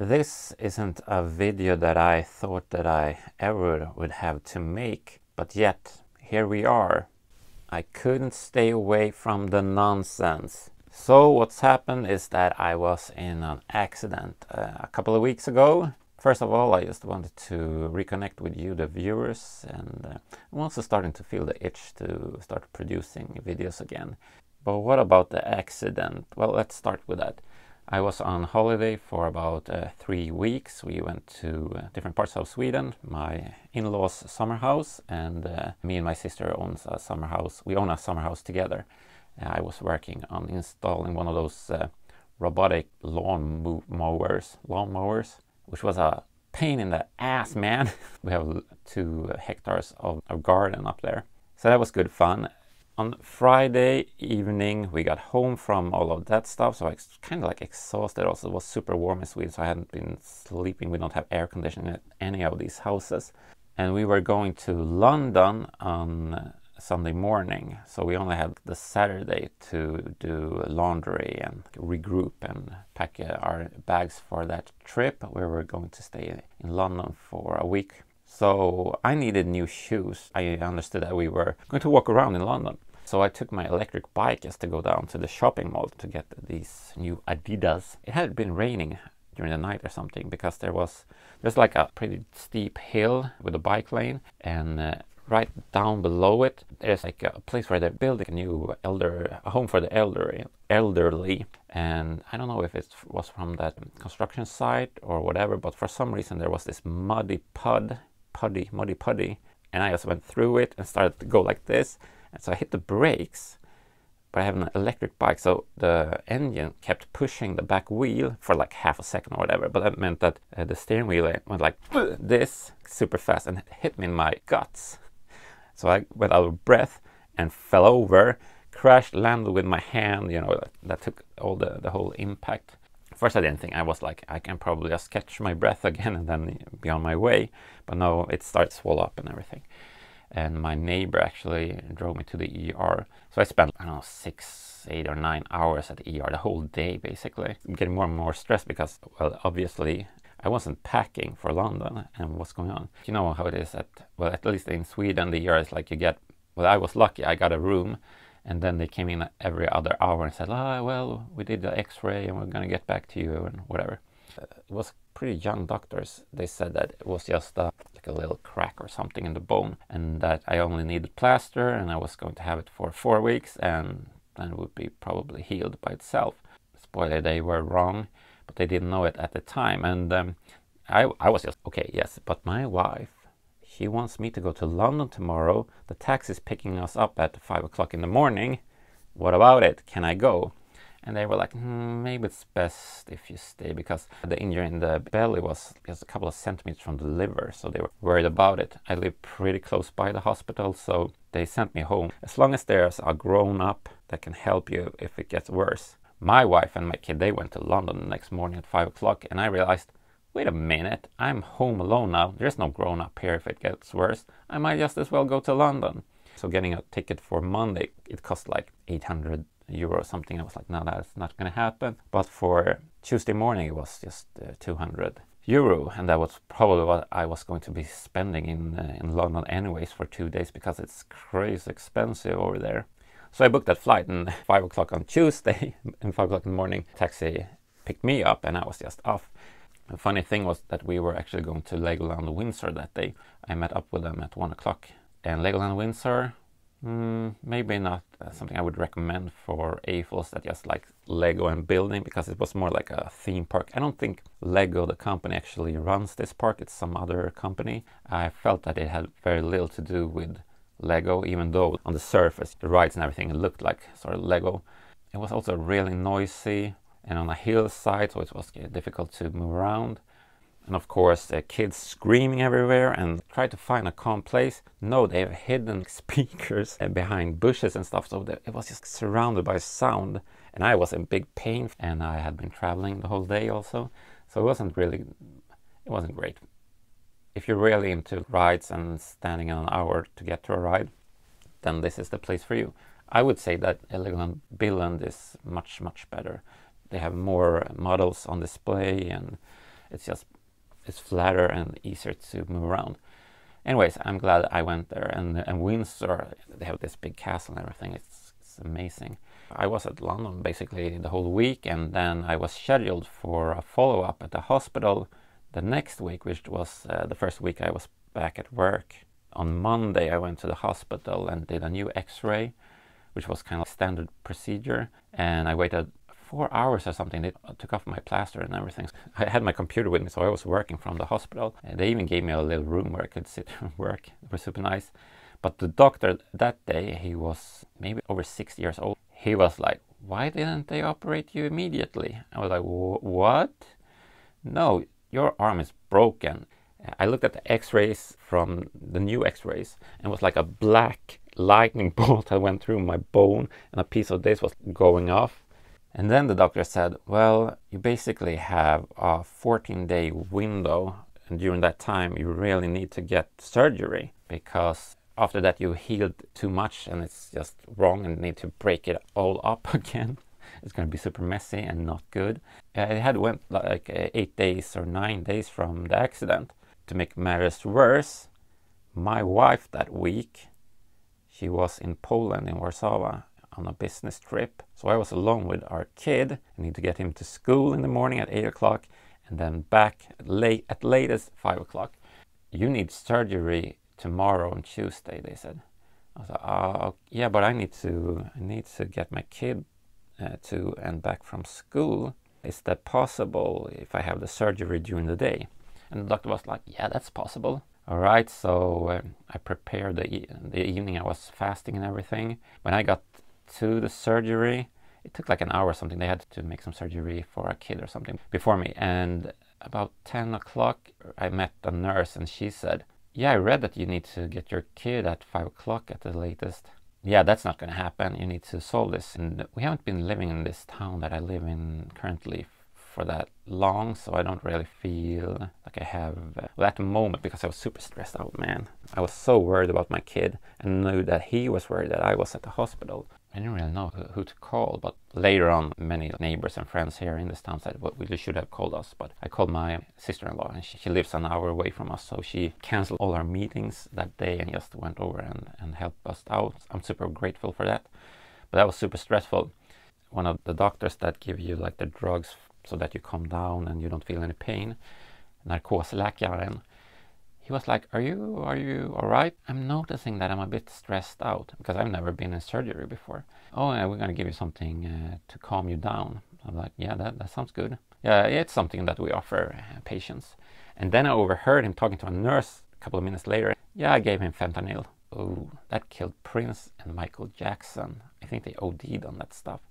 This isn't a video that I thought that I ever would have to make, but yet here we are. I couldn't stay away from the nonsense. So what's happened is that I was in an accident a couple of weeks ago. First of all, I just wanted to reconnect with you, the viewers, and I'm also starting to feel the itch to start producing videos again. But what about the accident? Well, let's start with that. I was on holiday for about 3 weeks. We went to different parts of Sweden, my in-laws' summer house, and me and my sister owns a summer house. We own a summer house together. I was working on installing one of those robotic lawn mowers, which was a pain in the ass, man. We have 2 hectares of garden up there. So that was good fun. On Friday evening, we got home from all of that stuff, so I was kind of like exhausted. Also, it was super warm in Sweden, so I hadn't been sleeping. We don't have air conditioning at any of these houses. And we were going to London on Sunday morning, so we only had the Saturday to do laundry and regroup and pack our bags for that trip. We were going to stay in London for a week. So I needed new shoes. I understood that we were going to walk around in London. So I took my electric bike just to go down to the shopping mall to get these new Adidas. It had been raining during the night or something because there's like a pretty steep hill with a bike lane, and right down below it there's like a place where they're building a home for the elderly. And I don't know if it was from that construction site or whatever, but for some reason there was this muddy puddy, and I just went through it and started to go like this, and so I hit the brakes. But I have an electric bike, so the engine kept pushing the back wheel for like half a second or whatever, but that meant that the steering wheel went like this super fast and hit me in my guts. So I went out of breath and fell over, crashed, landed with my hand, that took all the whole impact. First I didn't think, I was like, I can probably just catch my breath again and then be on my way. But no, it started to swell up and everything. And my neighbor actually drove me to the ER. So I spent, 6, 8 or 9 hours at the ER the whole day, basically. I'm getting more and more stressed because, well, obviously I wasn't packing for London and what's going on. You know how it is at least in Sweden, the ER is like I was lucky, I got a room. And then they came in every other hour and said, well, we did the x-ray and we're going to get back to you and whatever. It was pretty young doctors. They said that it was just like a little crack or something in the bone, and that I only needed plaster and I was going to have it for 4 weeks and then it would be probably healed by itself. Spoiler, they were wrong, but they didn't know it at the time. And I was just, okay, yes, but my wife, she wants me to go to London tomorrow. The taxi's picking us up at 5 o'clock in the morning. What about it? Can I go? And they were like, maybe it's best if you stay, because the injury in the belly was just a couple of centimeters from the liver, so they were worried about it. I live pretty close by the hospital, so they sent me home. As long as there's a grown-up that can help you if it gets worse. My wife and my kid, they went to London the next morning at 5 o'clock, and I realized, wait a minute, I'm home alone now. There's no grown-up here if it gets worse. I might just as well go to London. So getting a ticket for Monday, it cost like 800 euro or something. I was like, no, that's not going to happen. But for Tuesday morning, it was just 200 euro. And that was probably what I was going to be spending in London anyways for 2 days, because it's crazy expensive over there. So I booked that flight, and 5 o'clock on Tuesday, and 5 o'clock in the morning, taxi picked me up and I was just off. The funny thing was that we were actually going to Legoland Windsor that day. I met up with them at 1 o'clock. And Legoland Windsor, maybe not something I would recommend for AFOs that just like Lego and building, because it was more like a theme park. I don't think Lego, the company, actually runs this park. It's some other company. I felt that it had very little to do with Lego, even though on the surface, the rides and everything, it looked like sort of Lego. It was also really noisy and on a hillside, so it was difficult to move around. And of course, kids screaming everywhere, and try to find a calm place. No, they have hidden speakers behind bushes and stuff, so it was just surrounded by sound. And I was in big pain, and I had been traveling the whole day also, so it wasn't great. If you're really into rides and standing an hour to get to a ride, then this is the place for you. I would say that Legoland Billund is much better. They have more models on display, and it's flatter and easier to move around. Anyways, I'm glad I went there. And Windsor, they have this big castle and everything. It's amazing. I was at London basically the whole week, and then I was scheduled for a follow-up at the hospital the next week, which was the first week I was back at work. On Monday I went to the hospital and did a new x-ray, which was kind of standard procedure, and I waited 4 hours or something. They took off my plaster and everything. I had my computer with me, so I was working from the hospital. And they even gave me a little room where I could sit and work. It was super nice. But the doctor that day, he was maybe over 60 years old. He was like, "Why didn't they operate you immediately?" I was like, "What? No, your arm is broken." I looked at the x-rays from the new x-rays, and it was like a black lightning bolt that went through my bone, and a piece of this was going off. And then the doctor said, "Well, you basically have a 14-day window, and during that time you really need to get surgery, because after that you healed too much and it's just wrong and need to break it all up again. It's going to be super messy and not good." It had went like 8 days or 9 days from the accident. To make matters worse, my wife that week, she was in Poland, in Warsaw, on a business trip. So I was alone with our kid. I need to get him to school in the morning at 8 o'clock and then back at latest 5 o'clock. "You need surgery tomorrow on Tuesday," they said. I was like, yeah, but I need to get my kid to and back from school. Is that possible if I have the surgery during the day? And the doctor was like, "Yeah, that's possible." All right, so I prepared the evening. I was fasting and everything. When I got to the surgery, it took like an hour or something. They had to make some surgery for a kid or something before me. And about 10 o'clock, I met a nurse, and she said, "Yeah, I read that you need to get your kid at 5 o'clock at the latest. Yeah, that's not going to happen. You need to solve this." And we haven't been living in this town that I live in currently for that long, so I don't really feel like I have, well, at the moment, because I was super stressed out, man. I was so worried about my kid, and knew that he was worried that I was at the hospital. I didn't really know who to call, but later on, many neighbors and friends here in this town said, "Well, you should have called us." But I called my sister-in-law, and she lives an hour away from us, so she canceled all our meetings that day and just went over and helped us out. I'm super grateful for that, but that was super stressful. One of the doctors that give you like the drugs so that you calm down and you don't feel any pain, narkosläkaren, he was like, are you all right? I'm noticing that I'm a bit stressed out, because I've never been in surgery before. "Oh, yeah, we're going to give you something to calm you down." I'm like, "Yeah, that sounds good." Yeah, it's something that we offer patients. And then I overheard him talking to a nurse a couple of minutes later. "Yeah, I gave him fentanyl." Oh, that killed Prince and Michael Jackson. I think they OD'd on that stuff.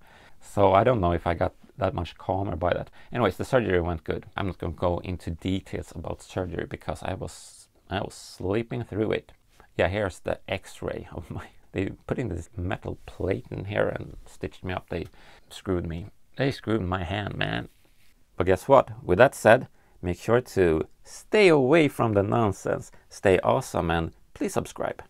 So I don't know if I got that much calmer by that. Anyways, the surgery went good. I'm not going to go into details about surgery because I was sleeping through it. Yeah, here's the x-ray of my... They put in this metal plate in here and stitched me up. They screwed me. They screwed my hand, man. But guess what? With that said, make sure to stay away from the nonsense. Stay awesome, and please subscribe.